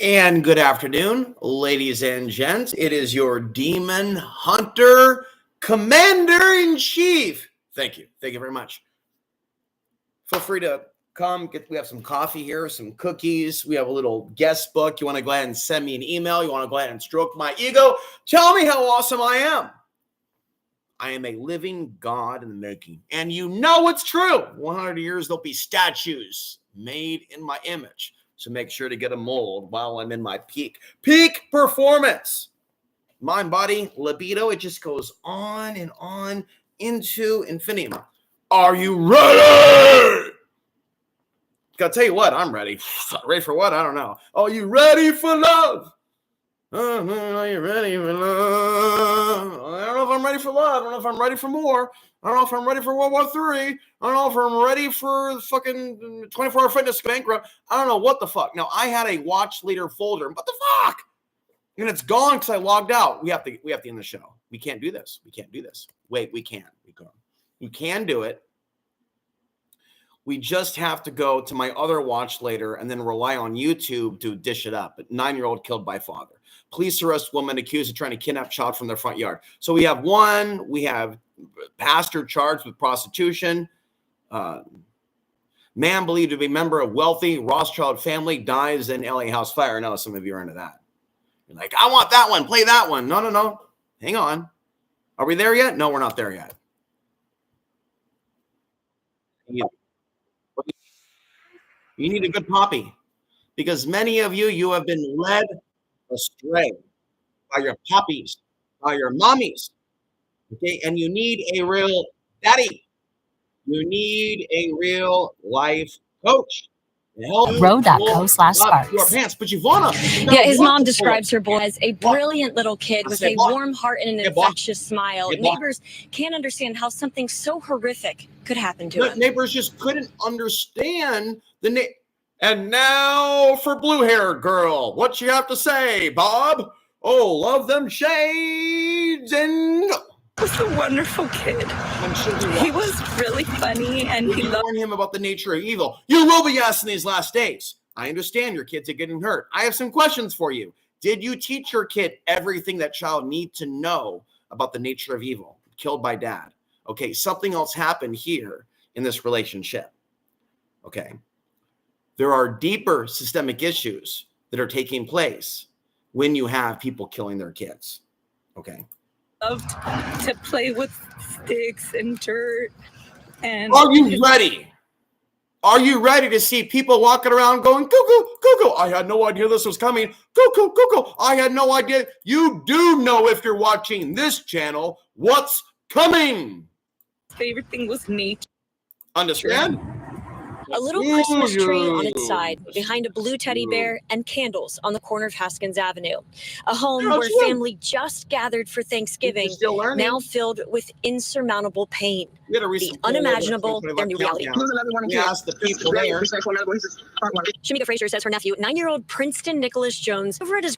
And good afternoon, ladies and gents. It is your Demon Hunter Commander-in-Chief. Thank you. Thank you very much. Feel free to come. We have some coffee here, some cookies. We have a little guest book. You want to go ahead and send me an email. You want to go ahead and stroke my ego. Tell me how awesome I am. I am a living God in the making. And you know it's true. 100 years, there'll be statues made in my image. So make sure to get a mold while I'm in my peak performance. Mind, body, libido, it just goes on and on into infinitum. Are you ready? Gotta tell you what, I'm ready. Ready for what? I don't know. Are you ready for love? Are you ready for love? I don't know if I'm ready for love. I don't know if I'm ready for more. I don't know if I'm ready for World War III. I don't know if I'm ready for fucking 24-hour fitness bankrupt. I don't know what the fuck. Now, I had a watch leader folder. What the fuck? And it's gone because I logged out. We have to end the show. We can't do this. We can't do this. Wait, we can. You can do it. We just have to go to my other watch later and then rely on YouTube to dish it up. 9-year-old killed by father. Police arrest woman accused of trying to kidnap child from their front yard. So we have one. We have pastor charged with prostitution. Man believed to be a member of wealthy Rothschild family dies in LA house fire. I know some of you are into that. You're like, I want that one. Play that one. No. Hang on. Are we there yet? No, we're not there yet. You need a good poppy because many of you have been led astray by your poppies, by your mommies. Okay, and you need a real daddy. You need a real life coach. Row.co/sparks. But you wanna. Yeah, his mom describes her boy as a brilliant little kid with a warm heart and an infectious smile. Neighbors can't understand how something so horrific could happen to him. Neighbors just couldn't understand the And now for blue-haired girl. What you have to say, Bob? Oh, love them shades and go. He was a wonderful kid. I'm sure he was really funny, and he loved him about the nature of evil. You will be asked in these last days. I understand your kids are getting hurt. I have some questions for you. Did you teach your kid everything that child needs to know about the nature of evil? Killed by dad. Okay, something else happened here in this relationship. Okay. There are deeper systemic issues that are taking place when you have people killing their kids. Okay. Loved to play with sticks and dirt. And are you ready? Are you ready to see people walking around going, cuckoo? I had no idea this was coming. Cuckoo. I had no idea. You do know if you're watching this channel what's coming. His favorite thing was nature. Understand? A little Christmas tree on its side, behind a blue teddy bear, and candles on the corner of Haskins Avenue. A home where family just gathered for Thanksgiving, now filled with insurmountable pain. The unimaginable, their new reality. Shamika Frazier says her nephew, 9-year-old Princeton Nicholas Jones, over at his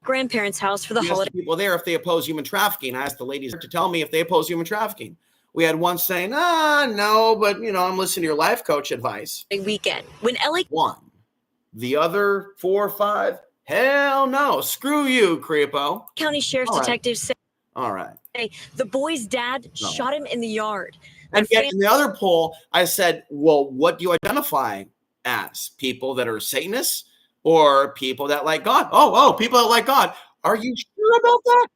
grandparents' house for the holiday. People there if they oppose human trafficking. I asked the ladies to tell me if they oppose human trafficking. We had one saying, no, but, I'm listening to your life coach advice. A weekend when LA won. The other 4 or 5, hell no. Screw you, creepo. County Sheriff's detectives say, all right. The boy's dad shot him in the yard. And yet in the other poll, I said, well, what do you identify as? People that are Satanists or people that like God? Oh, people that like God. Are you sure about that?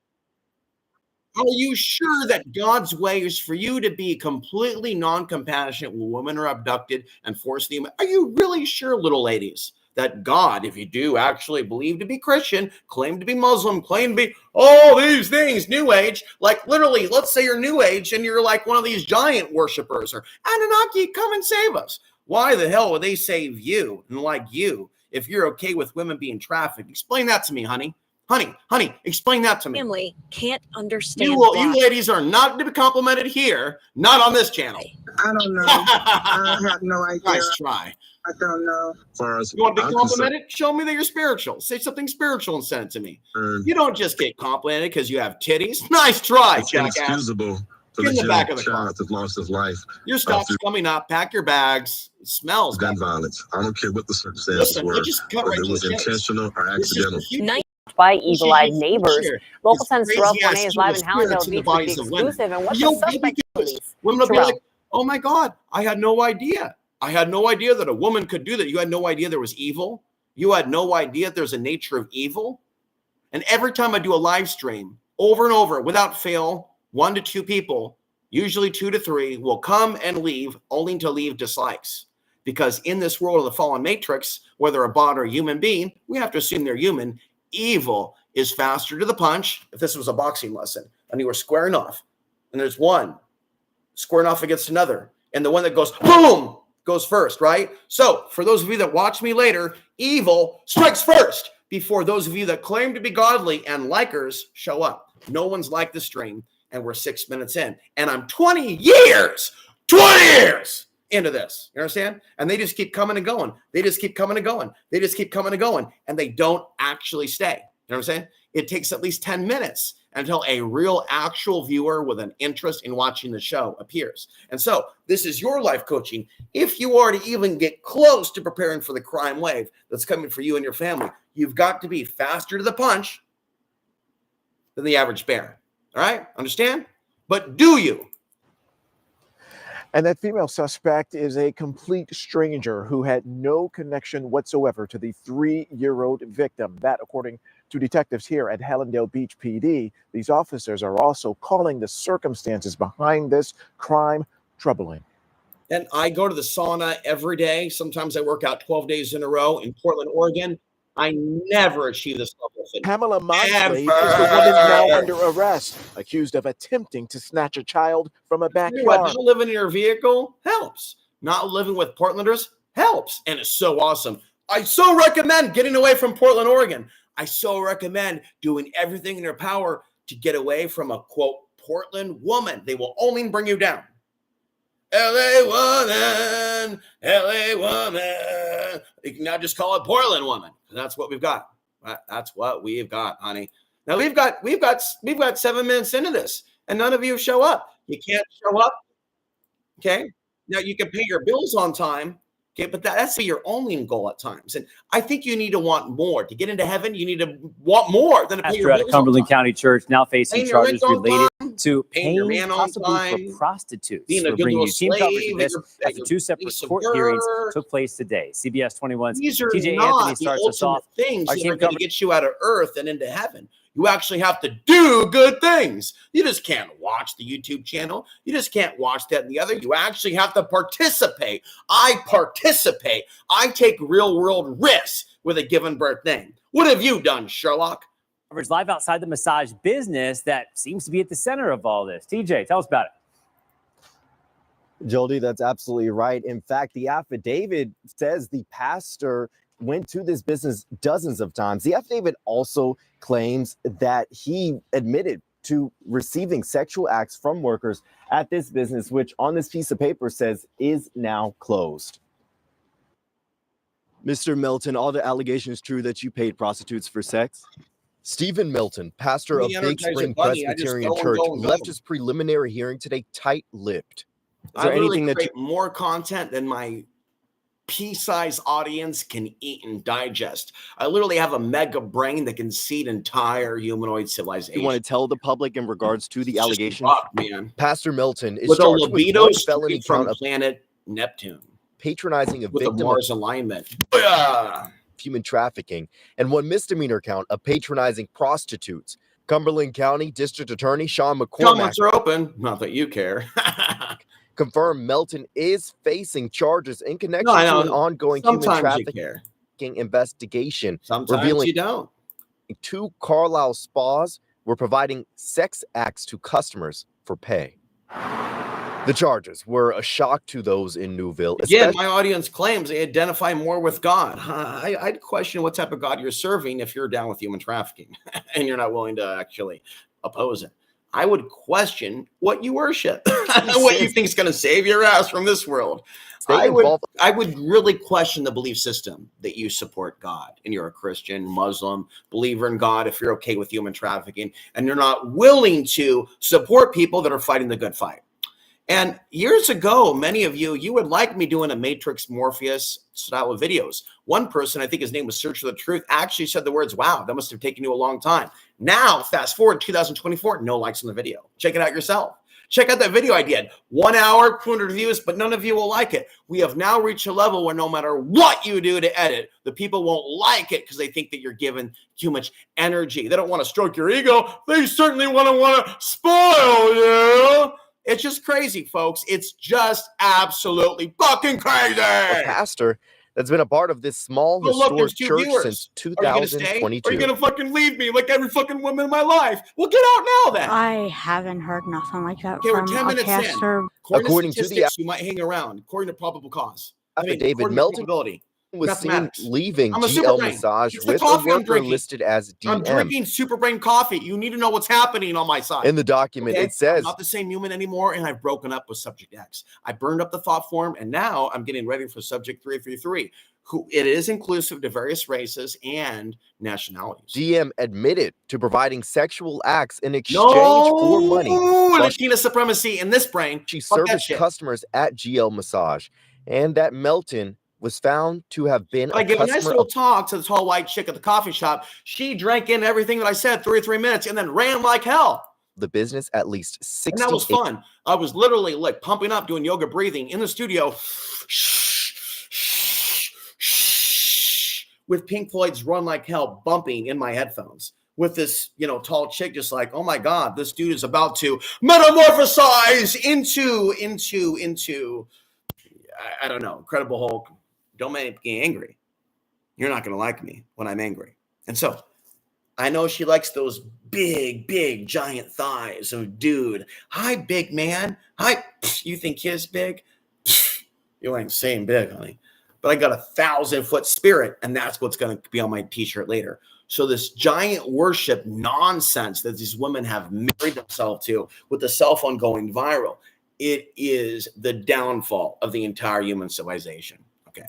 Are you sure that God's way is for you to be completely non-compassionate when women are abducted and forced to? Are you really sure, little ladies, that God, if you do actually believe to be Christian, claim to be Muslim, claim to be all these things, New Age, like literally, let's say you're New Age and you're like one of these giant worshipers or Anunnaki, come and save us. Why the hell would they save you and like you if you're okay with women being trafficked? Explain that to me, honey. Honey, explain that to me. Family can't understand. You ladies are not to be complimented here, not on this channel. I don't know. I have no idea. Nice try. I don't know. You want to be complimented? Show me that you're spiritual. Say something spiritual and send it to me. You don't just get complimented because you have titties. Nice try, it's inexcusable in the back of the car. Child that lost his life. Your stop's coming up. Pack your bags. It smells. Gun violence. I don't care what the circumstances Listen, were. it just cut right Whether to it was the chase. intentional or accidental. By evil-eyed neighbors. Local 10's Terrell Fournier is live in Hallandale Beach with the exclusive. And what the suspect believes. Women will be like, oh my God, I had no idea. I had no idea that a woman could do that. You had no idea there was evil. You had no idea there's a nature of evil. And every time I do a live stream, over and over, without fail, 1 to 2 people, usually 2 to 3, will come and leave, only to leave dislikes. Because in this world of the fallen matrix, whether a bot or a human being, we have to assume they're human. Evil is faster to the punch. If this was a boxing lesson and you were squaring off, and there's one squaring off against another, and the one that goes boom goes first, right? So for those of you that watch me later, evil strikes first before those of you that claim to be godly and likers show up. No one's liked the stream, and we're 6 minutes in, and I'm 20 years into this. You understand? And they just keep coming and going. They just keep coming and going. They just keep coming and going, and they don't actually stay. You know what I'm saying? It takes at least 10 minutes until a real actual viewer with an interest in watching the show appears. And so this is your life coaching. If you are to even get close to preparing for the crime wave that's coming for you and your family, you've got to be faster to the punch than the average bear. All right? Understand? But do you? And that female suspect is a complete stranger who had no connection whatsoever to the 3-year-old victim. That, according to detectives here at Hallandale Beach PD, these officers are also calling the circumstances behind this crime troubling. And I go to the sauna every day. Sometimes I work out 12 days in a row in Portland, Oregon. I never achieve this level of fitness. Pamela Monsley is the woman now under arrest, accused of attempting to snatch a child from a backyard. Not living in your vehicle helps. Not living with Portlanders helps. And it's so awesome. I so recommend getting away from Portland, Oregon. I so recommend doing everything in your power to get away from a, quote, Portland woman. They will only bring you down. LA woman, LA woman. You can now just call it Portland woman. That's what we've got. That's what we've got, honey. Now we've got 7 minutes into this, and none of you show up. You can't show up. Okay. Now you can pay your bills on time. Okay, but that's your only goal at times. And I think you need to want more. To get into heaven, you need to want more than to pay your bills. Pastor at Cumberland County Church now facing charges related to paying paying possibly for prostitutes. Being a We're good bringing little you team coverage slave of this after 2 separate court hearings took place today. CBS 21's These are TJ not Anthony the starts us off. ultimate things Our that team are going to coverage. get you out of earth and into heaven. You actually have to do good things. You just can't watch the YouTube channel. You just can't watch that and the other. You actually have to participate. I participate. I take real world risks with a given birth name. What have you done, Sherlock? Coverage live outside the massage business that seems to be at the center of all this. TJ, tell us about it. Jody, that's absolutely right. In fact, the affidavit says the pastor went to this business dozens of times. The affidavit also claims that he admitted to receiving sexual acts from workers at this business, which on this piece of paper says is now closed. Mr. Melton, all the allegations true that you paid prostitutes for sex? Stephen Melton, pastor of Big Spring Presbyterian Church, left his preliminary hearing today tight-lipped. Is there anything that more content than my pea-sized audience can eat and digest? I literally have a mega brain that can seed entire humanoid civilization. You want to tell the public in regards to the allegations? Rock, man. Pastor Melton is with a charged libido with one felony from count of planet Neptune, patronizing a with victim a Mars alignment. Booyah! Human trafficking, and one misdemeanor count of patronizing prostitutes. Cumberland County District Attorney Sean McCormack. Comments are open. Not that you care. Confirmed Melton is facing charges in connection to an ongoing human trafficking investigation. Sometimes revealing you don't. 2 Carlisle spas were providing sex acts to customers for pay. The charges were a shock to those in Newville. Again, my audience claims they identify more with God. I'd question what type of God you're serving if you're down with human trafficking and you're not willing to actually oppose it. I would question what you worship, what you think is going to save your ass from this world. I would really question the belief system that you support God and you're a Christian, Muslim, believer in God, if you're okay with human trafficking, and you're not willing to support people that are fighting the good fight. And years ago, many of you would like me doing a Matrix Morpheus style of videos. One person, I think his name was Search for the Truth, actually said the words, wow, that must have taken you a long time. Now, fast forward 2024, no likes on the video. Check it out yourself. Check out that video I did. 1 hour, 200 views, but none of you will like it. We have now reached a level where no matter what you do to edit, the people won't like it because they think that you're giving too much energy. They don't want to stroke your ego. They certainly want to spoil you. It's just crazy, folks. It's just absolutely fucking crazy. A pastor that's been a part of this small historic church since 2022. Are you going to fucking leave me like every fucking woman in my life? Well, get out now then. I haven't heard nothing like that Okay, from we're 10 a minutes pastor. According to the you might hang around. According to probable cause. David Melton was seen leaving GL Massage with a worker listed as DM. I'm drinking Super Brain coffee. You need to know what's happening on my side. In the document, it says, I'm not the same human anymore, and I've broken up with Subject X. I burned up the thought form, and now I'm getting ready for Subject 333, who it is inclusive to various races and nationalities. DM admitted to providing sexual acts in exchange for money. Latina supremacy in this brain. She serviced customers at GL Massage, and that Melton was found to have been I gave a nice little talk to the tall white chick at the coffee shop. She drank in everything that I said, 33 minutes, and then ran like hell. The business at least 60. And that was fun. I was literally like pumping up, doing yoga breathing in the studio with Pink Floyd's Run Like Hell bumping in my headphones. With this, tall chick just like, oh my God, this dude is about to metamorphosize into I don't know, Incredible Hulk. Don't make me angry. You're not going to like me when I'm angry. And so I know she likes those big, giant thighs of dude. Hi, big man. Hi. You think his big? You ain't saying big, honey. But I got 1,000-foot spirit, and that's what's going to be on my t-shirt later. So this giant worship nonsense that these women have married themselves to with the cell phone going viral, it is the downfall of the entire human civilization. Okay.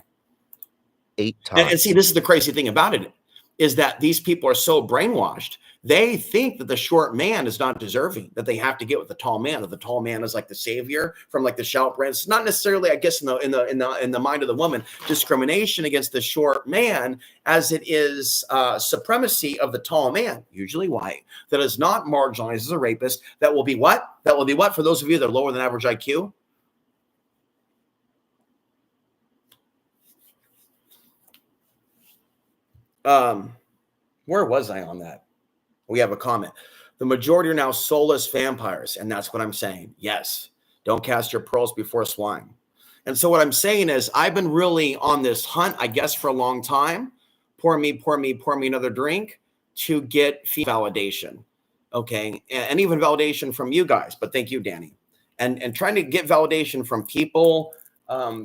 8 times. And see, this is the crazy thing about it, is that these people are so brainwashed. They think that the short man is not deserving, that they have to get with the tall man, that the tall man is like the savior from like the shout brand. It's not necessarily, I guess, in the mind of the woman, discrimination against the short man, as it is supremacy of the tall man, usually white, that is not marginalized as a rapist. That will be what? That will be what? For those of you that are lower than average IQ. Where was I on that? We have a comment. The majority are now soulless vampires, and that's what I'm saying. Yes, don't cast your pearls before swine. And so what I'm saying is I've been really on this hunt, I guess, for a long time. Pour me another drink to get validation, okay? And even validation from you guys, but thank you, Danny. And trying to get validation from people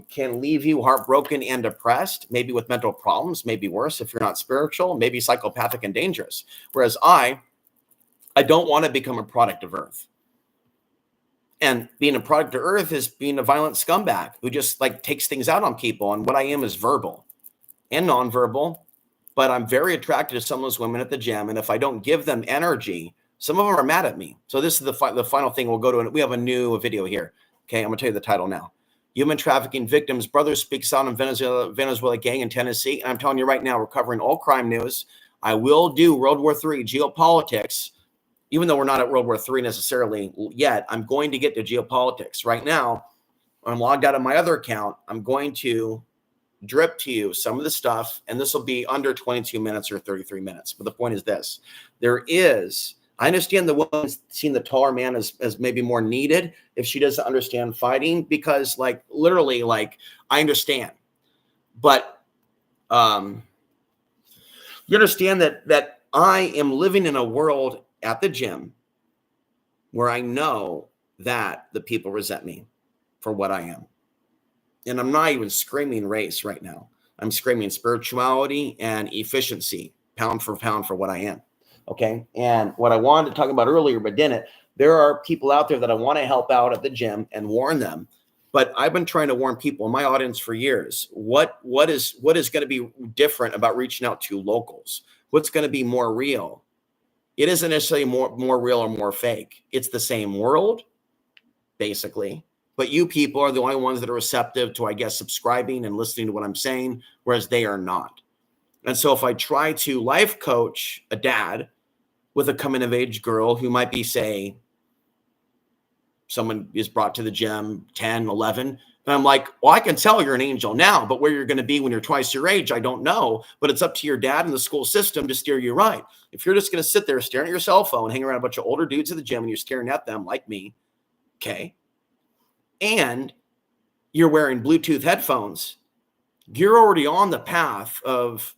can leave you heartbroken and depressed, maybe with mental problems, maybe worse if you're not spiritual, maybe psychopathic and dangerous. Whereas I don't want to become a product of Earth. And being a product of Earth is being a violent scumbag who just like takes things out on people. And what I am is verbal and nonverbal, but I'm very attracted to some of those women at the gym. And if I don't give them energy, some of them are mad at me. So this is the final thing we'll go to. And we have a new video here. Okay, I'm going to tell you the title now. Human trafficking victims, brothers speaks out in Venezuela gang in Tennessee. And I'm telling you right now, we're covering all crime news. I will do World War III geopolitics, even though we're not at World War III necessarily yet. I'm going to get to geopolitics. Right now, I'm logged out of my other account. I'm going to drip to you some of the stuff, and this will be under 22 minutes or 33 minutes. But the point is this. I understand the woman seeing the taller man as maybe more needed if she doesn't understand fighting, because like literally, like I understand, but you understand that I am living in a world at the gym where I know that the people resent me for what I am. And I'm not even screaming race right now. I'm screaming spirituality and efficiency, pound for what I am. Okay. And what I wanted to talk about earlier, but didn't, There are people out there that I want to help out at the gym and warn them. But I've been trying to warn people in my audience for years. What is going to be different about reaching out to locals? What's going to be more real? It isn't necessarily more real or more fake. It's the same world, basically. But you people are the only ones that are receptive to, I guess, subscribing and listening to what I'm saying, whereas they are not. And so if I try to life coach a dad with a coming-of-age girl who might be, say, someone is brought to the gym 10, 11, and I'm like, well, I can tell you're an angel now, but where you're going to be when you're twice your age, I don't know. But it's up to your dad and the school system to steer you right. If you're just going to sit there staring at your cell phone, hanging around a bunch of older dudes at the gym and you're staring at them like me, okay, and you're wearing Bluetooth headphones, you're already on the path of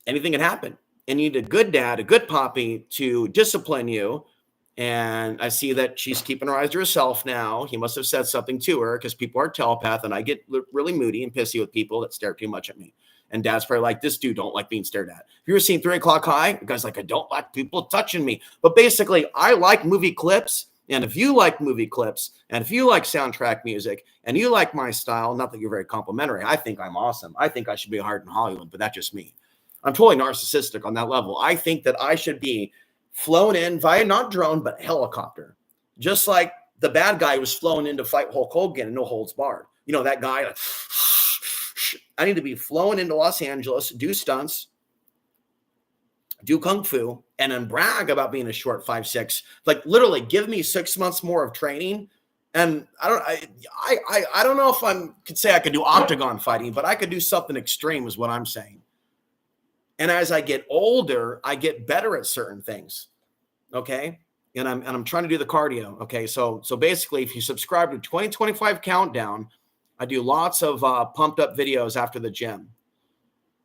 anything can happen. And you need a good dad, a good poppy to discipline you. And I see that she's keeping her eyes to herself now. He must have said something to her because people are telepath, and I get really moody and pissy with people that stare too much at me. And dad's probably like, this dude don't like being stared at. Have you ever seen 3 O'Clock High? The guy's like, I don't like people touching me. But basically, I like movie clips. And if you like movie clips, and if you like soundtrack music, and you like my style, not that you're very complimentary, I think I'm awesome. I think I should be hired in Hollywood, but that's just me. I'm totally narcissistic on that level. I think that I should be flown in via not drone, but helicopter. Just like the bad guy was flown in to fight Hulk Hogan and no holds barred. You know, that guy, like, I need to be flown into Los Angeles, do stunts, do kung fu, and then brag about being a short 5'6". Like literally give me 6 months more of training. And I don't know if I could say I could do octagon fighting, but I could do something extreme is what I'm saying. And as I get older, I get better at certain things. Okay. And I'm trying to do the cardio. Okay. So basically if you subscribe to 2025 Countdown, I do lots of pumped up videos after the gym.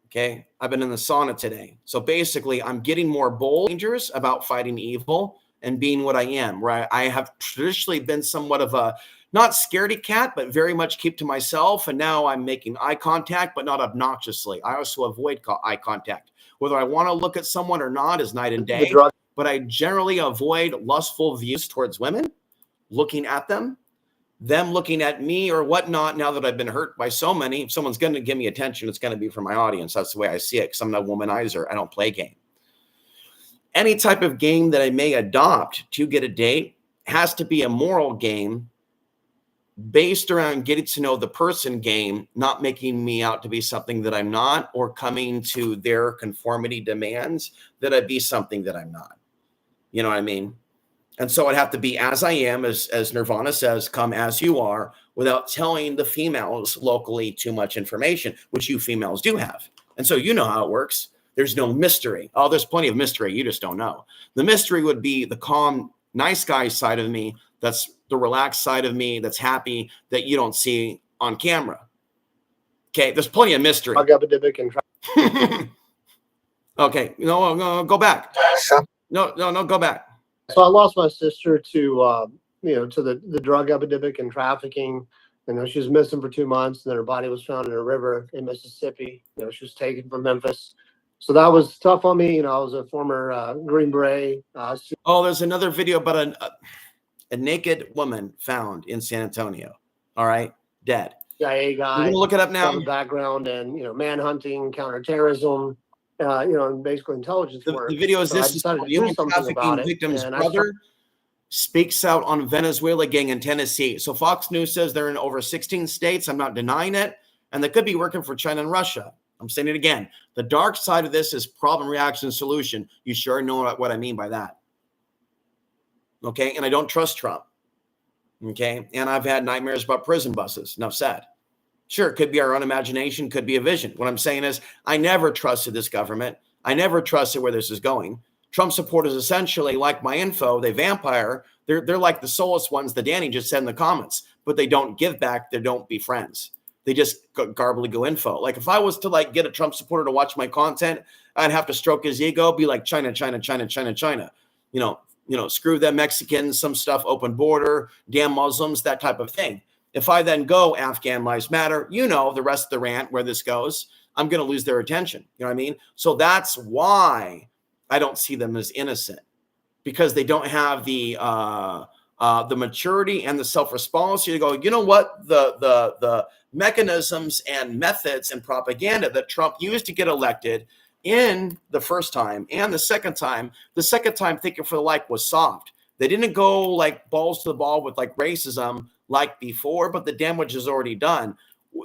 Okay. I've been in the sauna today. So basically I'm getting more bold, dangerous about fighting evil and being what I am, where I have traditionally been somewhat of a, not scaredy cat, but very much keep to myself. And now I'm making eye contact, but not obnoxiously. I also avoid eye contact. Whether I want to look at someone or not is night and day, but I generally avoid lustful views towards women, looking at them looking at me or whatnot. Now that I've been hurt by so many, if someone's going to give me attention, it's going to be from my audience. That's the way I see it, because I'm not a womanizer. I don't play game. Any type of game that I may adopt to get a date has to be a moral game based around getting to know the person game, not making me out to be something that I'm not, or coming to their conformity demands that I be something that I'm not. You know what I mean? And so I'd have to be as I am, as Nirvana says, come as you are, without telling the females locally too much information, which you females do have. And so you know how it works. There's no mystery. Oh, there's plenty of mystery. You just don't know. The mystery would be the calm, nice guy side of me. That's the relaxed side of me that's happy that you don't see on camera. Okay, there's plenty of mystery. Okay, no, go back. No, go back. So I lost my sister to the drug epidemic and trafficking. She was missing for 2 months, and then her body was found in a river in Mississippi. She was taken from Memphis. So that was tough on me. I was a former Green Beret. There's another video about a naked woman found in San Antonio. All right, dead. CIA guy. You're gonna look it up now. Background and manhunting, counterterrorism. And basically intelligence work. The video is this: human trafficking victim's brother speaks out on Venezuela gang in Tennessee. So Fox News says they're in over 16 states. I'm not denying it, and they could be working for China and Russia. I'm saying it again. The dark side of this is problem, reaction, solution. You sure know what I mean by that. Okay, and I don't trust Trump. Okay, and I've had nightmares about prison buses. Enough said. Sure, it could be our own imagination, could be a vision. What I'm saying is I never trusted this government. I never trusted where this is going. Trump supporters essentially, like my info, they vampire. They're like the soulless ones that Danny just said in the comments, but they don't give back. They don't be friends. They just garbly go info. Like if I was to get a Trump supporter to watch my content, I'd have to stroke his ego, be like China, China, China, China, China. Screw them Mexicans, some stuff, open border, damn Muslims, that type of thing. If I then go Afghan lives matter, the rest of the rant where this goes, I'm going to lose their attention. You know what I mean? So that's why I don't see them as innocent. because they don't have the maturity and the self-responsibility to go, you know what, the mechanisms and methods and propaganda that Trump used to get elected in the first time and the second time thinking for the like was soft. They didn't go like balls to the ball with like racism like before, but the damage is already done.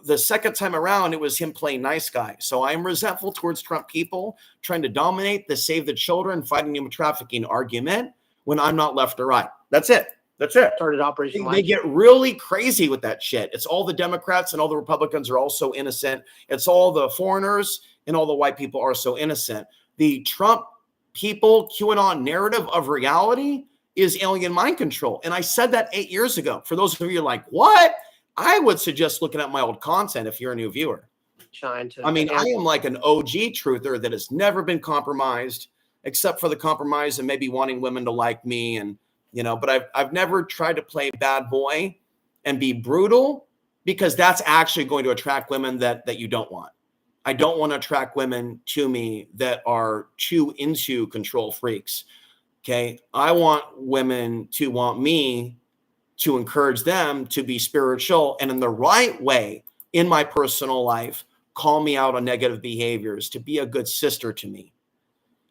The second time around, it was him playing nice guy. So I'm resentful towards Trump people trying to dominate the save the children, fighting human trafficking argument when I'm not left or right. That's it. That's it. Started Operation They get really crazy with that shit. It's all the Democrats and all the Republicans are all so innocent. It's all the foreigners and all the white people are so innocent. The Trump people QAnon narrative of reality is alien mind control. And I said that 8 years ago. For those of you like, what? I would suggest looking at my old content if you're a new viewer. I am like an OG truther that has never been compromised, except for the compromise and maybe wanting women to like me. And, you know, but I've never tried to play bad boy and be brutal, because that's actually going to attract women that you don't want. I don't want to attract women to me that are too into control freaks. Okay. I want women to want me to encourage them to be spiritual and in the right way in my personal life, call me out on negative behaviors, to be a good sister to me.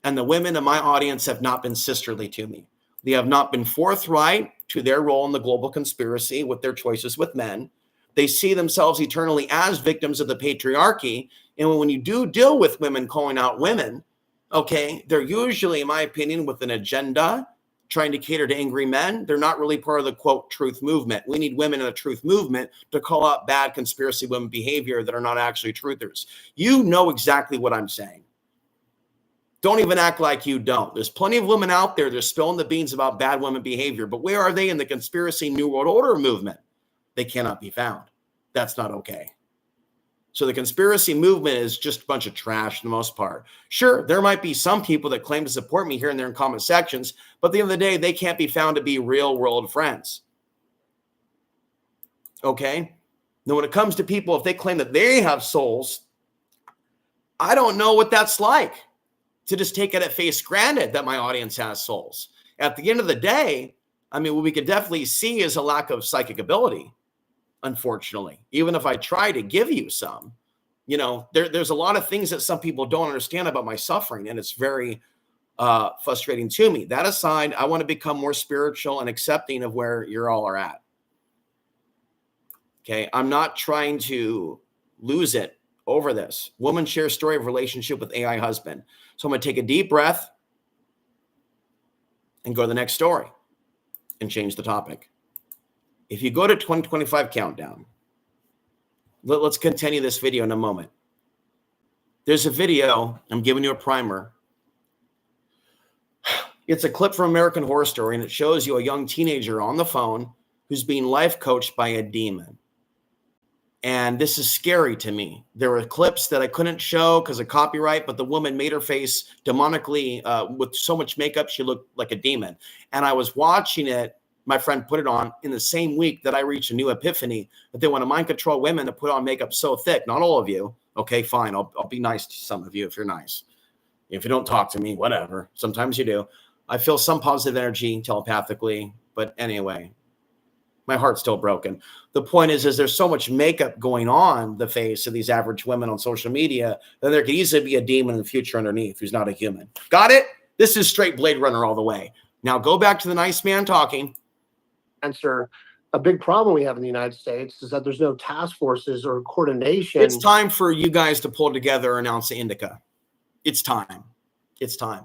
And the women in my audience have not been sisterly to me. They have not been forthright to their role in the global conspiracy with their choices with men. They see themselves eternally as victims of the patriarchy. And when you do deal with women calling out women, okay, they're usually, in my opinion, with an agenda, trying to cater to angry men. They're not really part of the, quote, truth movement. We need women in the truth movement to call out bad conspiracy women behavior that are not actually truthers. You know exactly what I'm saying. Don't even act like you don't. There's plenty of women out there that are spilling the beans about bad women behavior, but where are they in the conspiracy New World Order movement? They cannot be found. That's not okay. So the conspiracy movement is just a bunch of trash for the most part. Sure, there might be some people that claim to support me here and there in comment sections, but at the end of the day, they can't be found to be real world friends. Okay? Now, when it comes to people, if they claim that they have souls, I don't know what that's like to just take it at face granted that my audience has souls. At the end of the day, I mean, what we could definitely see is a lack of psychic ability. Unfortunately, even if I try to give you some, you know, there's a lot of things that some people don't understand about my suffering, and it's very frustrating to me. That aside, I want to become more spiritual and accepting of where you all are at. Okay, I'm not trying to lose it over this. Woman shares story of relationship with AI husband. So I'm going to take a deep breath and go to the next story and change the topic. If you go to 2025 countdown, let's continue this video in a moment. There's a video, I'm giving you a primer. It's a clip from American Horror Story, and it shows you a young teenager on the phone who's being life coached by a demon. And this is scary to me. There were clips that I couldn't show because of copyright, but the woman made her face demonically with so much makeup, she looked like a demon. And I was watching it. My friend put it on in the same week that I reached a new epiphany that they want to mind control women to put on makeup so thick. Not all of you. Okay, fine. I'll be nice to some of you if you're nice. If you don't talk to me, whatever. Sometimes you do. I feel some positive energy telepathically. But anyway, my heart's still broken. The point is there's so much makeup going on the face of these average women on social media that there could easily be a demon in the future underneath who's not a human. Got it? This is straight Blade Runner all the way. Now go back to the nice man talking. Answer. A big problem we have in the United States is that there's no task forces or coordination. It's time for you guys to pull together and announce the indica. It's time. It's time.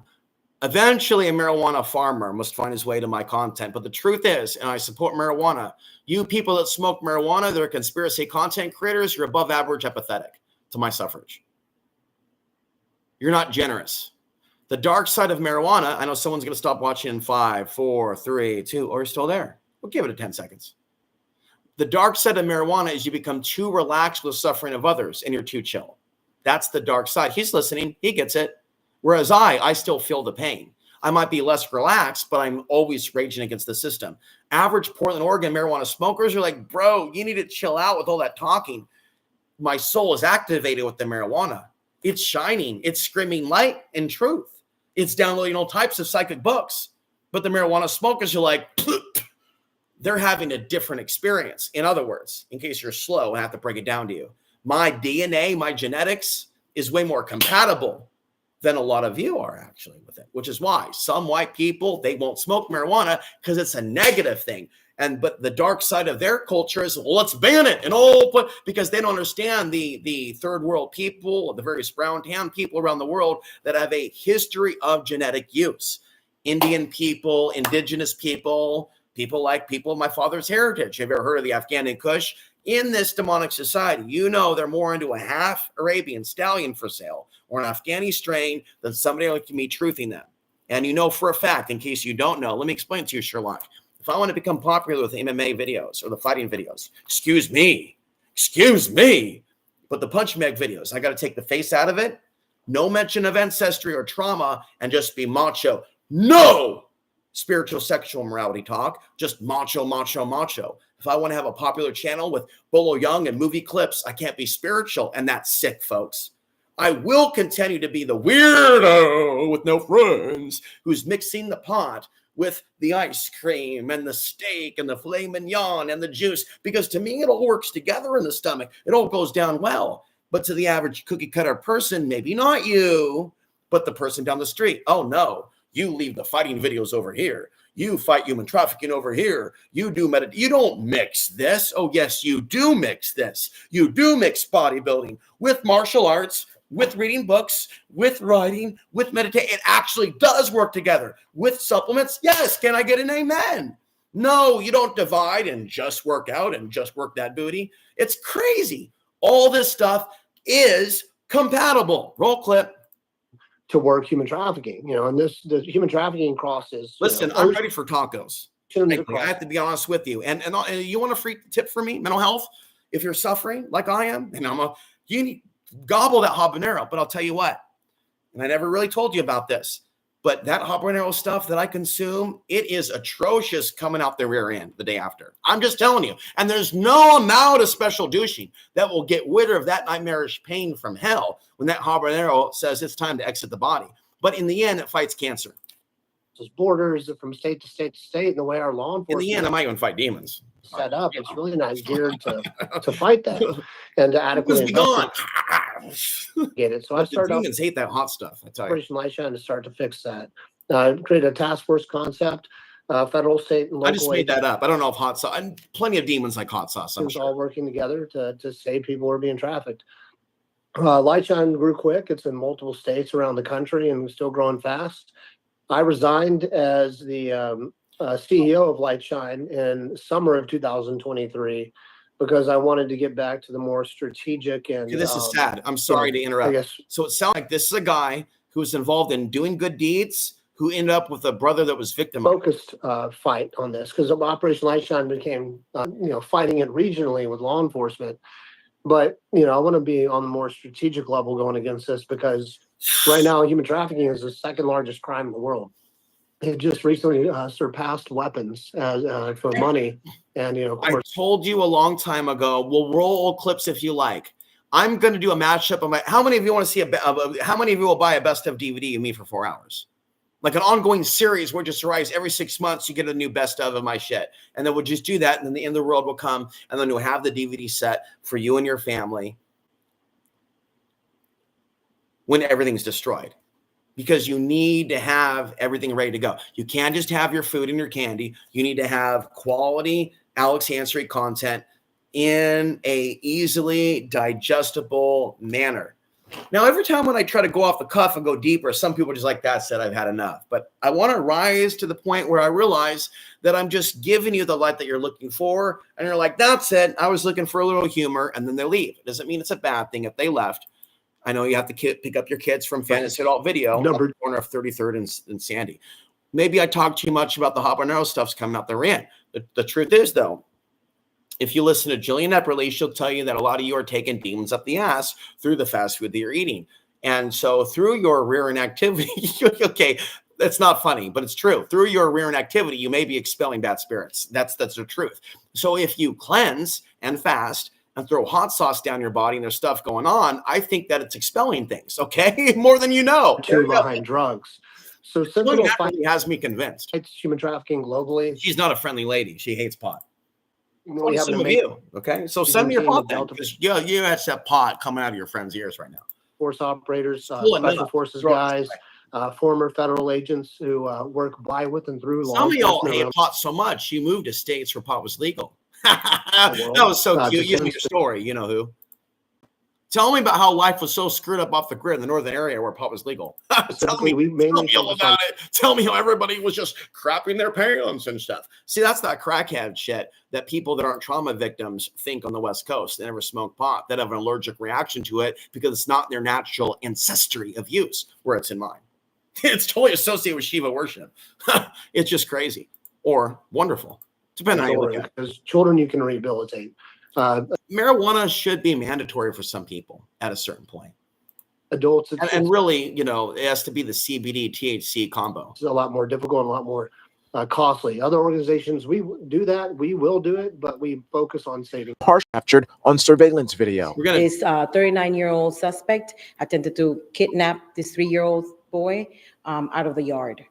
Eventually, a marijuana farmer must find his way to my content. But the truth is, and I support marijuana, you people that smoke marijuana, that are conspiracy content creators, you're above average apathetic to my suffrage. You're not generous. The dark side of marijuana, I know someone's going to stop watching in 5, 4, 3, 2, or you're still there. We'll give it a 10 seconds. The dark side of marijuana is you become too relaxed with the suffering of others and you're too chill. That's the dark side. He's listening. He gets it. Whereas I still feel the pain. I might be less relaxed, but I'm always raging against the system. Average Portland, Oregon marijuana smokers are like, bro, you need to chill out with all that talking. My soul is activated with the marijuana. It's shining. It's screaming light and truth. It's downloading all types of psychic books. But the marijuana smokers are like, they're having a different experience. In other words, in case you're slow, I have to break it down to you. My DNA, my genetics is way more compatible than a lot of you are actually with it, which is why some white people, they won't smoke marijuana because it's a negative thing. But the dark side of their culture is, well, let's ban it. And because they don't understand the third world people, the various brown town people around the world that have a history of genetic use. Indian people, indigenous people, people like people of my father's heritage. Have you ever heard of the Afghani Kush? In this demonic society, you know they're more into a half Arabian stallion for sale or an Afghani strain than somebody like me truthing them. And you know for a fact, in case you don't know, let me explain to you, Sherlock. If I want to become popular with MMA videos or the fighting videos, excuse me, but the punch bag videos, I got to take the face out of it, no mention of ancestry or trauma, and just be macho. No spiritual sexual morality talk, just macho. If I want to have a popular channel with Bolo Young and movie clips, I can't be spiritual, and that's sick, folks. I will continue to be the weirdo with no friends who's mixing the pot with the ice cream and the steak and the filet mignon and the juice, because to me, it all works together in the stomach. It all goes down well. But to the average cookie cutter person, maybe not you, but the person down the street, oh no, you leave the fighting videos over here. You fight human trafficking over here. You do you don't mix this. Oh yes, you do mix this. You do mix bodybuilding with martial arts, with reading books, with writing, with meditation. It actually does work together. With supplements, yes. Can I get an amen? No, you don't divide and just work out and just work that booty. It's crazy. All this stuff is compatible. Roll clip. To work human trafficking, and the human trafficking crosses. Listen, I'm ready for tacos. I have to be honest with you. And you want a free tip for me? Mental health? If you're suffering like I am, and you need gobble that habanero. But I'll tell you what, and I never really told you about this, but that habanero stuff that I consume, it is atrocious coming out the rear end the day after. I'm just telling you. And there's no amount of special douching that will get rid of that nightmarish pain from hell when that habanero says it's time to exit the body. But in the end, it fights cancer. Those borders from state to state to state, and the way our law enforcement. In the end, I might even fight demons. Set up. It's really not geared to fight that and to adequately be gone. Get it. So I started. Demons hate that hot stuff. I tell you. Operation Lightshine to start to fix that. Create a task force concept. Federal, state, and local. I just made that up. I don't know if hot sauce. And plenty of demons like hot sauce. I'm sure. All working together to save people who are being trafficked. Lightshine grew quick. It's in multiple states around the country and still growing fast. I resigned as the CEO of Lightshine in summer of 2023 because I wanted to get back to the more strategic and. This is sad. I'm sorry to interrupt. So it sounds like this is a guy who was involved in doing good deeds who ended up with a brother that was victimized. Focused fight on this because Operation Lightshine became fighting it regionally with law enforcement. But I want to be on the more strategic level going against this because right now human trafficking is the second largest crime in the world. It just recently surpassed weapons for money. And, of course, I told you a long time ago, we'll roll old clips if you like. I'm going to do a matchup of how many of you want to see how many of you will buy a best of DVD of me for 4 hours? Like an ongoing series where just arrives every 6 months, you get a new best of my shit. And then we'll just do that. And then the end of the world will come. And then we'll have the DVD set for you and your family when everything's destroyed. Because you need to have everything ready to go. You can't just have your food and your candy. You need to have quality Alex Ansary content in a easily digestible manner. Now, every time when I try to go off the cuff and go deeper, some people are just like, that said, I've had enough. But I want to rise to the point where I realize that I'm just giving you the light that you're looking for. And you're like, that's it. I was looking for a little humor. And then they leave. It doesn't mean it's a bad thing if they left. I know you have to pick up your kids from Fantasy Adult Video, number corner of 33rd and Sandy. Maybe I talk too much about the habanero stuff's coming out the end. The truth is, though, if you listen to Jillian Epperly, she'll tell you that a lot of you are taking demons up the ass through the fast food that you're eating. And so through your rearing activity, okay, that's not funny, but it's true. Through your rearing activity, you may be expelling bad spirits. That's the truth. So if you cleanse and fast and throw hot sauce down your body and there's stuff going on, I think that it's expelling things, okay? More than you know. Behind drugs. So That Sentinel really has me convinced. fights human trafficking globally. She's not a friendly lady. She hates pot. We have Some of you, okay? So send me your pot then, because you have that pot coming out of your friend's ears right now. Force operators, Cool special enough. forces Throw it guys, former federal agents who work by, with, and through law Some of y'all enforcement hate around pot so much, you moved to states where pot was legal. the That world. was so cute. You know Defense- your story. You know who. Tell me about how life was so screwed up off the grid in the northern area where pot was legal. Tell me, we mainly tell me all focus about it. Tell me how everybody was just crapping their pants and stuff. See, that's that crackhead shit that people that aren't trauma victims think on the West Coast. They never smoke pot, that have an allergic reaction to it because it's not their natural ancestry of use, where it's in mine. It's totally associated with Shiva worship. It's just crazy or wonderful, depending on how you look at it. Because children you can rehabilitate. Marijuana should be mandatory for some people at a certain point. Adults, And really, you know, it has to be the CBD THC combo. It's a lot more difficult and a lot more costly. Other organizations, we do that. We will do it, but we focus on saving. Harsh captured on surveillance video. This 39-year-old suspect attempted to kidnap this 3-year-old boy out of the yard.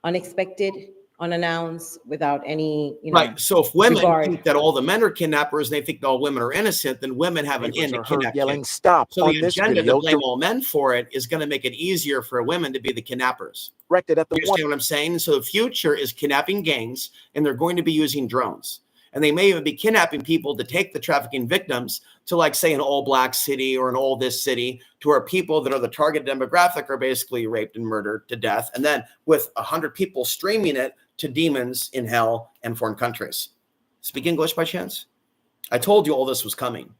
Unexpected, unannounced, without any, Right. So if women regard. think that all the men are kidnappers and they think all women are innocent, then women have an in to kidnap Yelling, kids. "Stop!" So on the this agenda to video blame all men for it is going to make it easier for women to be the kidnappers. directed at the You understand what I'm saying? So the future is kidnapping gangs, and they're going to be using drones. And they may even be kidnapping people to take the trafficking victims to, like, say, an all black city or an all this city, to where people that are the target demographic are basically raped and murdered to death. And then with 100 people streaming it to demons in hell and foreign countries. Speak English by chance? I told you all this was coming.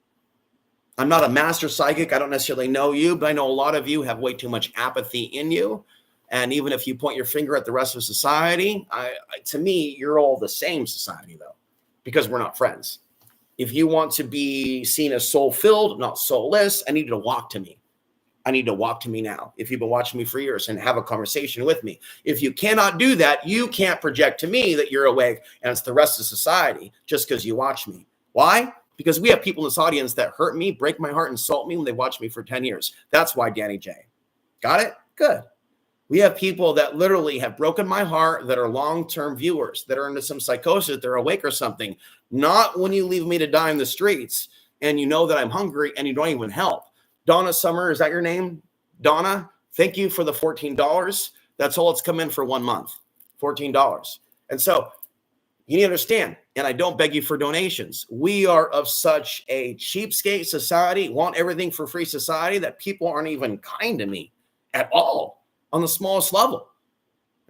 I'm not a master psychic. I don't necessarily know you, but I know a lot of you have way too much apathy in you. And even if you point your finger at the rest of society, to me, you're all the same society, though, because we're not friends. If you want to be seen as soul-filled, not soulless, I need you to walk to me. I need to walk to me now. If you've been watching me for years and have a conversation with me. If you cannot do that, you can't project to me that you're awake and it's the rest of society just because you watch me. Why? Because we have people in this audience that hurt me, break my heart, insult me when they watch me for 10 years. That's why, Danny J. Got it? Good. We have people that literally have broken my heart that are long-term viewers, that are into some psychosis, they're awake or something. Not when you leave me to die in the streets and you know that I'm hungry and you don't even help. Donna Summer, is that your name? Donna, thank you for the $14. That's all it's come in for 1 month, $14. And so you need to understand, and I don't beg you for donations. We are of such a cheapskate society, want everything for free society, that people aren't even kind to me at all on the smallest level.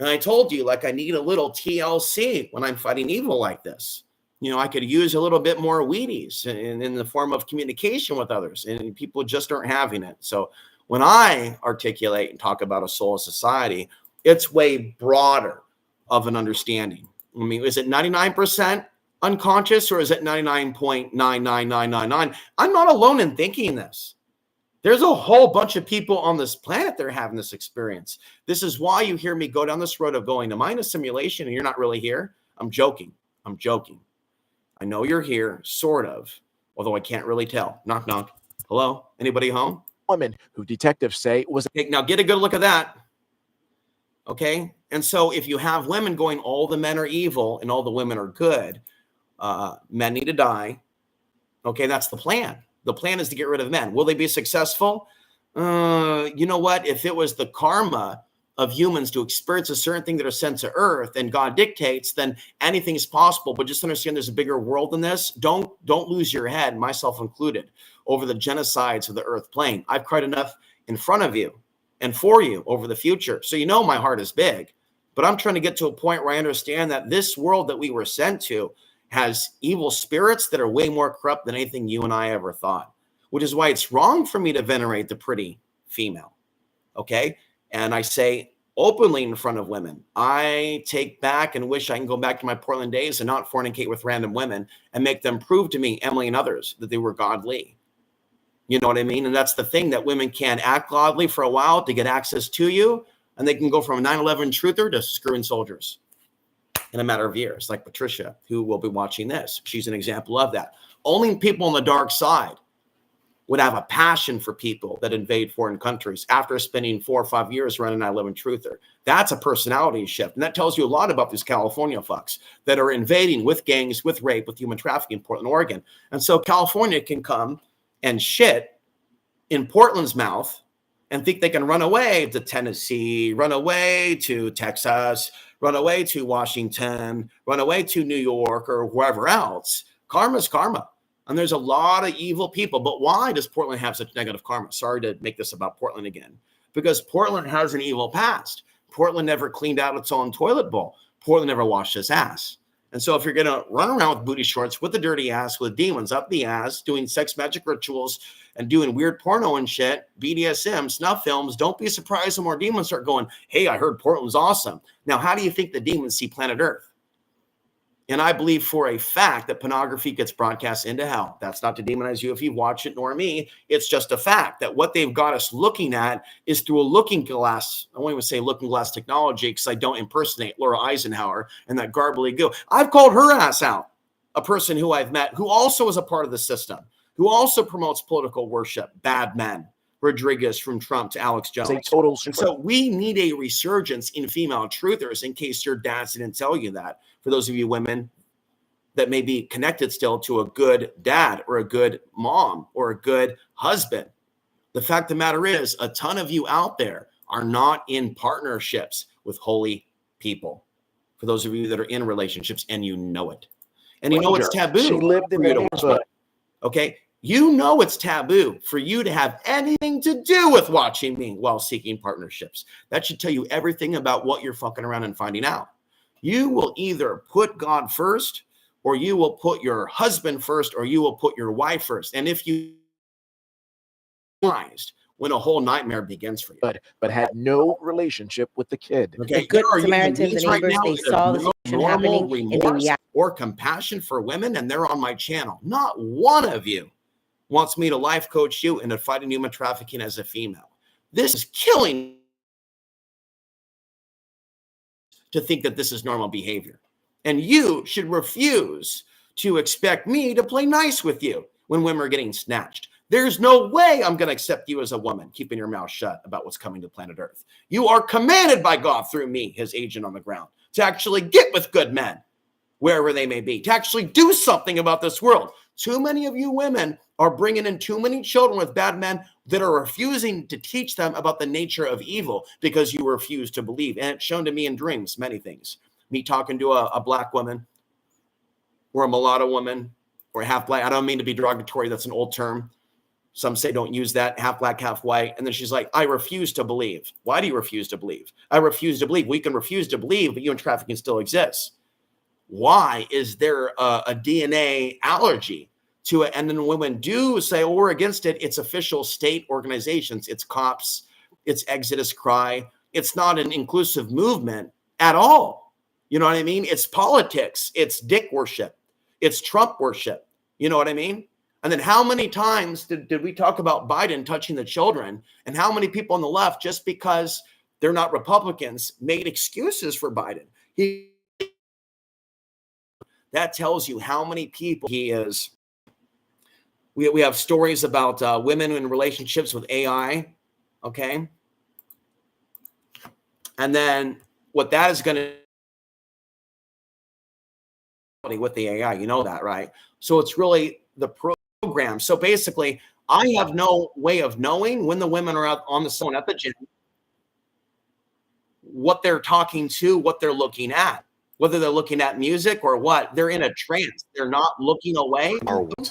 And I told you, like, I need a little TLC when I'm fighting evil like this. You know, I could use a little bit more Wheaties in the form of communication with others, and people just aren't having it. So when I articulate and talk about a soul of society, it's way broader of an understanding. I mean, is it 99% unconscious or is it 99.99999? I'm not alone in thinking this. There's a whole bunch of people on this planet that are having this experience. This is why you hear me go down this road of going, am I in a simulation and you're not really here? I'm joking. I'm joking. I know you're here, sort of, although I can't really tell. Knock, knock. Hello? Anybody home? Woman who detectives say was... Okay, now get a good look at that. Okay? And so if you have women going, all the men are evil and all the women are good, men need to die. Okay, that's the plan. The plan is to get rid of men. Will they be successful? You know what? If it was the karma of humans to experience a certain thing that are sent to earth and God dictates, then anything is possible. But just understand there's a bigger world than this. Don't lose your head, myself included, over the genocides of the earth plane. I've cried enough in front of you and for you over the future. So you know my heart is big. But I'm trying to get to a point where I understand that this world that we were sent to has evil spirits that are way more corrupt than anything you and I ever thought, which is why it's wrong for me to venerate the pretty female. Okay? And I say openly in front of women, I take back and wish I can go back to my Portland days and not fornicate with random women and make them prove to me, Emily and others, that they were godly. You know what I mean? And that's the thing, that women can act godly for a while to get access to you, and they can go from a 9/11 truther to screwing soldiers in a matter of years, like Patricia, who will be watching this. She's an example of that. Only people on the dark side would have a passion for people that invade foreign countries after spending 4 or 5 years running 9/11 Truther. That's a personality shift. And that tells you a lot about these California fucks that are invading with gangs, with rape, with human trafficking in Portland, Oregon. And so California can come and shit in Portland's mouth and think they can run away to Tennessee, run away to Texas, run away to Washington, run away to New York or wherever else. Karma's karma. And there's a lot of evil people. But why does Portland have such negative karma? Sorry to make this about Portland again. Because Portland has an evil past. Portland never cleaned out its own toilet bowl. Portland never washed its ass. And so if you're going to run around with booty shorts, with a dirty ass, with demons up the ass, doing sex magic rituals and doing weird porno and shit, BDSM, snuff films, don't be surprised when more demons start going, hey, I heard Portland's awesome. Now, how do you think the demons see planet Earth? And I believe for a fact that pornography gets broadcast into hell. That's not to demonize you if you watch it, nor me. It's just a fact that what they've got us looking at is through a looking glass. I won't even say looking glass technology because I don't impersonate Laura Eisenhower and that garbly goo. I've called her ass out, a person who I've met who also is a part of the system, who also promotes political worship, bad men. Rodriguez from Trump to Alex Jones. It's a total and so we need a resurgence in female truthers in case your dads didn't tell you that. For those of you women that may be connected still to a good dad or a good mom or a good husband. The fact of the matter is a ton of you out there are not in partnerships with holy people. For those of you that are in relationships and you know it. And you know it's taboo. She lived in the okay. You know it's taboo for you to have anything to do with watching me while seeking partnerships. That should tell you everything about what you're fucking around and finding out. You will either put God first, or you will put your husband first, or you will put your wife first. And if you when a whole nightmare begins for you. But had no relationship with the kid. Okay, The good Samaritans and neighbors, they saw the situation happening and they reacted. Or compassion for women, and they're on my channel. Not one of you wants me to life coach you into fighting human trafficking as a female. This is killing to think that this is normal behavior. And you should refuse to expect me to play nice with you when women are getting snatched. There's no way I'm going to accept you as a woman, keeping your mouth shut about what's coming to planet Earth. You are commanded by God through me, his agent on the ground, to actually get with good men, wherever they may be, to actually do something about this world. Too many of you women are bringing in too many children with bad men that are refusing to teach them about the nature of evil because you refuse to believe. And it's shown to me in dreams, many things. Me talking to a black woman or a mulatto woman or a half black. I don't mean to be derogatory. That's an old term. Some say don't use that, half black, half white. And then she's like, I refuse to believe. Why do you refuse to believe? I refuse to believe. We can refuse to believe, but human trafficking still exists. Why is there a DNA allergy to it? And then women do say, oh, we're against it. It's official state organizations. It's cops. It's Exodus Cry. It's not an inclusive movement at all. You know what I mean? It's politics. It's dick worship. It's Trump worship. You know what I mean? And then how many times did we talk about Biden touching the children? And how many people on the left, just because they're not Republicans, made excuses for Biden? That tells you how many people he is. We have stories about women in relationships with AI, okay? And then what that is going to with the AI, you know that, right? So it's really the program. So basically, I have no way of knowing when the women are out on the phone at the gym, what they're talking to, what they're looking at, whether they're looking at music or what. They're in a trance. They're not looking away.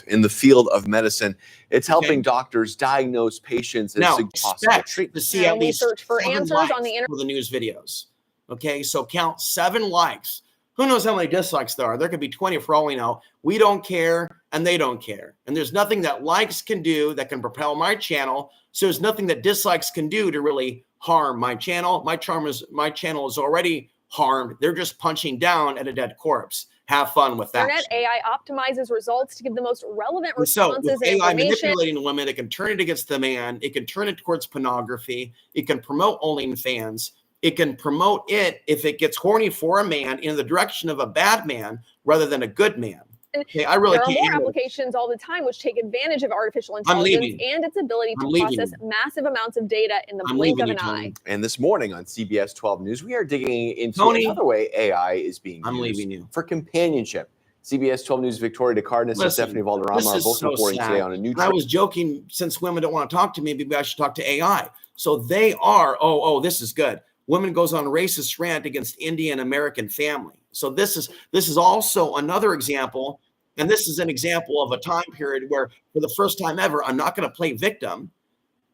In the field of medicine, it's helping doctors diagnose patients and suggest possible treatment. To see at least search for 7 answers likes on the internet for the news videos. Okay, so count 7 likes. Who knows how many dislikes there are? There could be 20 for all we know. We don't care, and they don't care. And there's nothing that likes can do that can propel my channel. So there's nothing that dislikes can do to really harm my channel. My channel is already harmed. They're just punching down at a dead corpse. Have fun with that. Internet AI optimizes results to give the most relevant And so responses with and AI information. manipulating the women, it can turn it against the man. It can turn it towards pornography. It can promote OnlyFans. It can promote it if it gets horny for a man in the direction of a bad man rather than a good man. Hey, I really there are can't more handle it. applications all the time which take advantage of artificial I'm intelligence leaving. and its ability to I'm leaving. process massive amounts of data in the I'm blink leaving of you, an Tony. eye. And this morning on CBS 12 News, we are digging into Tony, another way AI is being I'm used leaving you. for companionship. CBS 12 News Victoria DeCardenas and Listen, Stephanie Valderrama this are is both so reporting sad. today on a new And I was joking, since women don't want to talk to me, maybe I should talk to AI. So they are, this is good. Women goes on a racist rant against Indian American family. So this is also another example, and this is an example of a time period where, for the first time ever, I'm not going to play victim,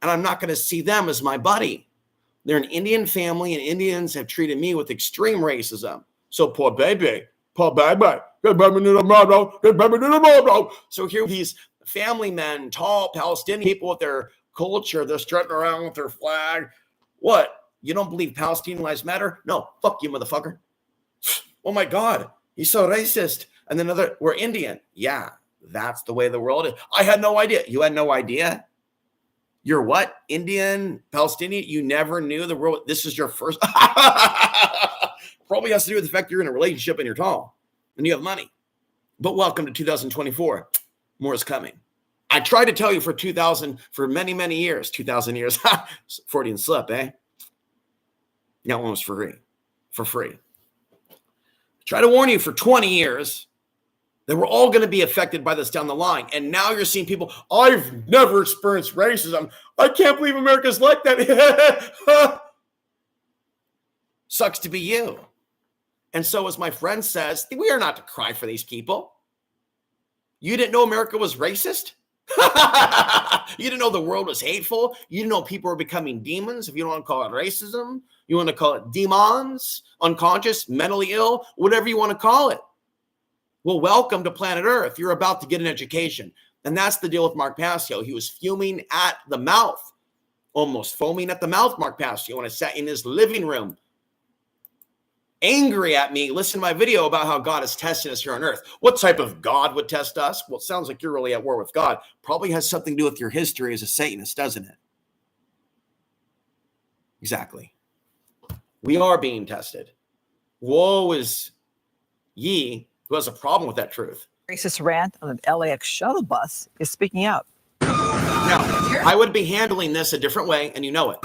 and I'm not going to see them as my buddy. They're an Indian family, and Indians have treated me with extreme racism. So poor baby. So here these family men, tall Palestinian people with their culture, they're strutting around with their flag. What? You don't believe Palestinian lives matter? No, fuck you, motherfucker. Oh my God, he's so racist. And then we're Indian. Yeah, that's the way the world is. I had no idea. You had no idea? You're what? Indian, Palestinian? You never knew the world? This is your first? Probably has to do with the fact you're in a relationship and you're tall and you have money. But welcome to 2024. More is coming. I tried to tell you for many, many years, 2,000 years, Freudian slip, eh? That one was for free. Try to warn you for 20 years that we're all going to be affected by this down the line. And now you're seeing people, I've never experienced racism. I can't believe America's like that. Sucks to be you. And so, as my friend says, we are not to cry for these people. You didn't know America was racist? You didn't know the world was hateful? You didn't know people were becoming demons? If you don't want to call it racism, you want to call it demons, unconscious, mentally ill, whatever you want to call it. Well, welcome to planet Earth. You're about to get an education. And that's the deal with Mark Passio. He was fuming at the mouth, almost foaming at the mouth, Mark Passio, when I sat in his living room, angry at me. Listen to my video about how God is testing us here on Earth. What type of God would test us? Well, it sounds like you're really at war with God. Probably has something to do with your history as a Satanist, doesn't it? Exactly. We are being tested. Woe is ye who has a problem with that truth. Racist rant on an LAX shuttle bus is speaking out. Now, I would be handling this a different way, and you know it.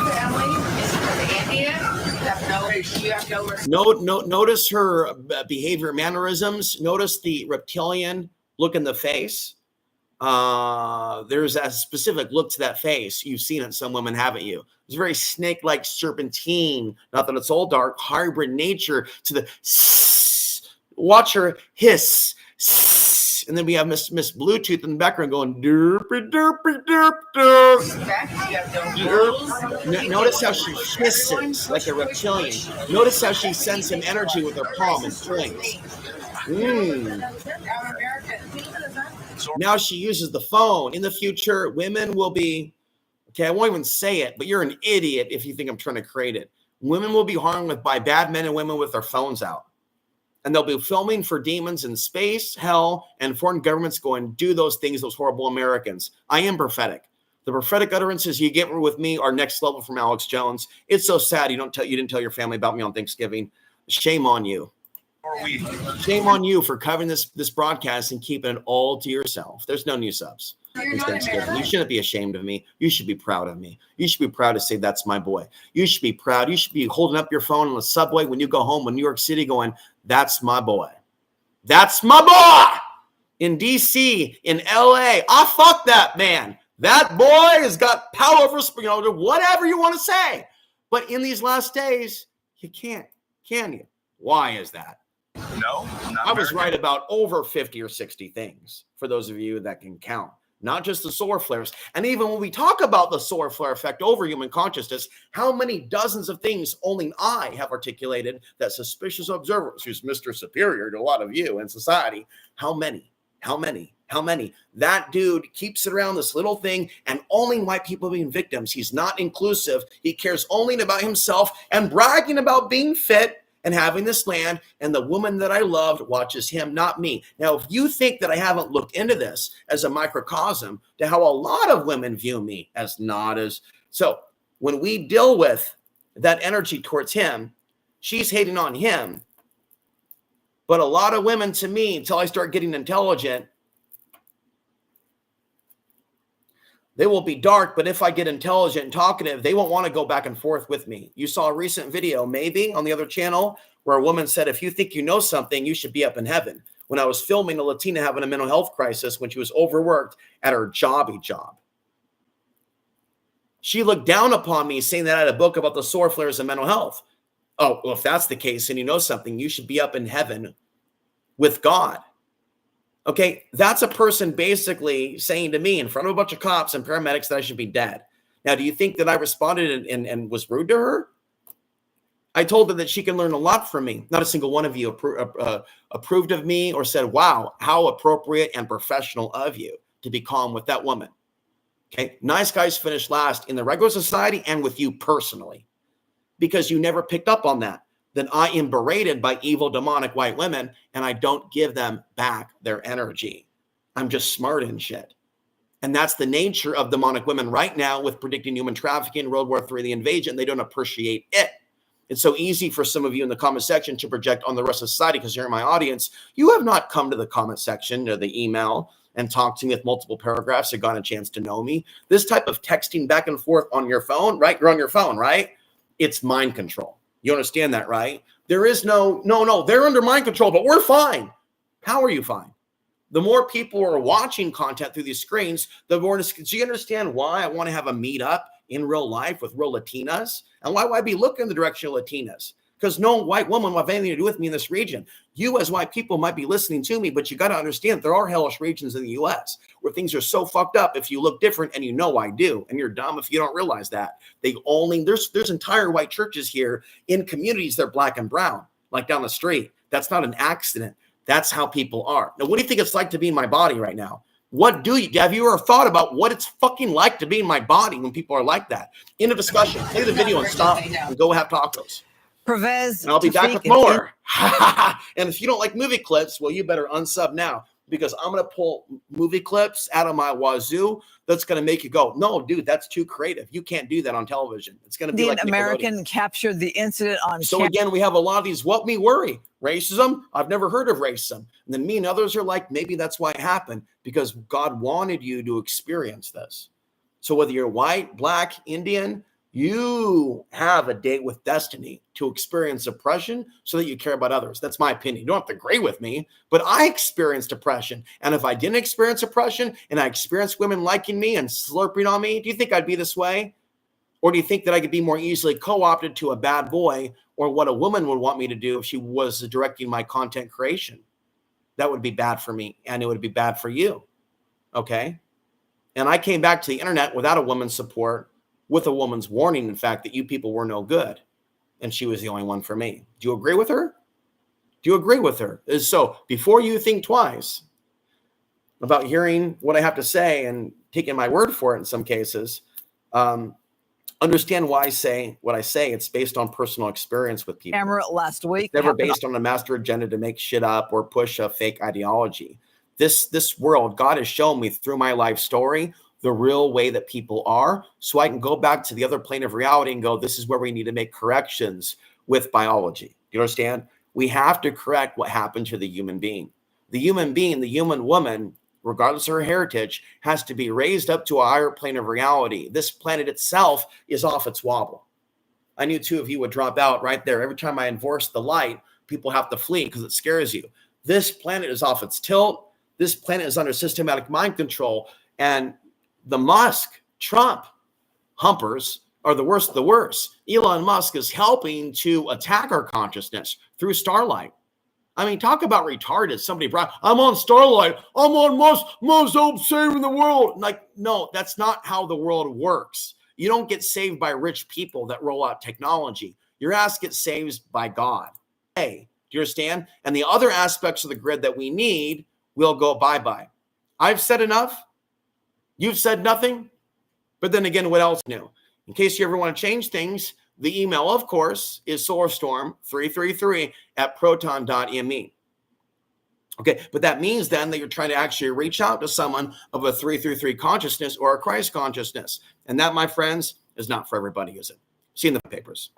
Notice her behavior, mannerisms. Notice the reptilian look in the face. There's a specific look to that face. You've seen it, some women, haven't you? It's very snake-like serpentine, not that it's all dark, hybrid nature to the watch her hiss. And then we have Miss Bluetooth in the background going derpy derpy derp derp. Notice how she hisses like a reptilian. Notice how she sends him energy with her palm and flings. Now she uses the phone. In the future, women will be, okay, I won't even say it, but you're an idiot if you think I'm trying to create it. Women will be harmed by bad men and women with their phones out. And they'll be filming for demons in space, hell, and foreign governments go and do those things, those horrible Americans. I am prophetic. The prophetic utterances you get with me are next level from Alex Jones. It's so sad you didn't tell your family about me on Thanksgiving. Shame on you. Shame on you for covering this broadcast and keeping it all to yourself. There's no new subs. It's Thanksgiving. You shouldn't be ashamed of me. You should be proud of me. You should be proud to say that's my boy. You should be proud. You should be holding up your phone on the subway when you go home in New York City going, that's my boy. That's my boy. In D.C., in L.A., I fuck that man. That boy has got power over, whatever you want to say. But in these last days, you can't, can you? Why is that? No, I was right about over 50 or 60 things for those of you that can count. Not just the solar flares. And even when we talk about the solar flare effect over human consciousness, how many dozens of things only I have articulated that suspicious observers, who's Mr. Superior to a lot of you in society, how many? That dude keeps it around this little thing and only white people being victims. He's not inclusive. He cares only about himself and bragging about being fit and having this land, and the woman that I loved watches him, not me. Now, if you think that I haven't looked into this as a microcosm to how a lot of women view me as not as, so when we deal with that energy towards him, she's hating on him. But a lot of women, to me, until I start getting intelligent, they will be dark, but if I get intelligent and talkative, they won't want to go back and forth with me. You saw a recent video, maybe on the other channel, where a woman said, if you think you know something, you should be up in heaven. When I was filming a Latina having a mental health crisis when she was overworked at her job. She looked down upon me saying that I had a book about the sore flares of mental health. Oh, well, if that's the case and you know something, you should be up in heaven with God. Okay, that's a person basically saying to me in front of a bunch of cops and paramedics that I should be dead. Now, do you think that I responded and was rude to her? I told her that she can learn a lot from me. Not a single one of you approved of me or said, wow, how appropriate and professional of you to be calm with that woman. Okay, nice guys finish last in the regular society and with you personally, because you never picked up on that. Then I am berated by evil, demonic white women, and I don't give them back their energy. I'm just smart and shit. And that's the nature of demonic women right now with predicting human trafficking, World War III, the invasion. They don't appreciate it. It's so easy for some of you in the comment section to project on the rest of society because you're in my audience. You have not come to the comment section or the email and talked to me with multiple paragraphs or gotten a chance to know me. This type of texting back and forth on your phone, right? You're on your phone, right? It's mind control. You understand that, right? There is no, they're under mind control, but we're fine. How are you fine? The more people are watching content through these screens, the more, do you understand why I want to have a meetup in real life with real Latinas? And why would I be looking in the direction of Latinas? Because no white woman will have anything to do with me in this region. You as white people might be listening to me, but you got to understand there are hellish regions in the U.S. where things are so fucked up if you look different, and you know I do, and you're dumb if you don't realize that. There's entire white churches here in communities that are black and brown, like down the street. That's not an accident. That's how people are. Now, what do you think it's like to be in my body right now? Have you ever thought about what it's fucking like to be in my body when people are like that? In a discussion, play the video and stop and go have tacos. And I'll be back with more. And if you don't like movie clips, well, you better unsub now, because I'm going to pull movie clips out of my wazoo that's going to make you go, no, dude, that's too creative. You can't do that on television. It's going to be like American captured the incident on So again, we have a lot of these, what me worry, racism. I've never heard of racism. And then me and others are like, maybe that's why it happened, because God wanted you to experience this. So whether you're white, black, Indian, you have a date with destiny to experience oppression so that you care about others. That's my opinion. You don't have to agree with me, but I experienced oppression. And if I didn't experience oppression and I experienced women liking me and slurping on me, do you think I'd be this way? Or do you think that I could be more easily co-opted to a bad boy, or what a woman would want me to do if she was directing my content creation? That would be bad for me, and it would be bad for you. Okay? And I came back to the internet without a woman's support, with a woman's warning, in fact, that you people were no good. And she was the only one for me. Do you agree with her? Do you agree with her? So before you think twice about hearing what I have to say and taking my word for it in some cases, understand why I say what I say. It's based on personal experience with people. Emirate last week. It's never based on a master agenda to make shit up or push a fake ideology. This world, God has shown me through my life story the real way that people are, so I can go back to the other plane of reality and go, this is where we need to make corrections with biology. You understand? We have to correct what happened to the human being. The human being, the human woman, regardless of her heritage, has to be raised up to a higher plane of reality. This planet itself is off its wobble. I knew two of you would drop out right there. Every time I enforce the light, people have to flee because it scares you. This planet is off its tilt. This planet is under systematic mind control. And the Musk, Trump humpers are the worst of the worst. Elon Musk is helping to attack our consciousness through Starlight. I mean, talk about retarded. Somebody brought, I'm on Starlight. I'm on Musk help saving the world. Like, no, that's not how the world works. You don't get saved by rich people that roll out technology. Your ass gets saved by God. Hey, do you understand? And the other aspects of the grid that we need will go bye-bye. I've said enough. You've said nothing, but then again, what else new? In case you ever want to change things, the email, of course, is solarstorm333@proton.me. Okay, but that means then that you're trying to actually reach out to someone of a 333 consciousness or a Christ consciousness. And that, my friends, is not for everybody, is it? See you in the papers.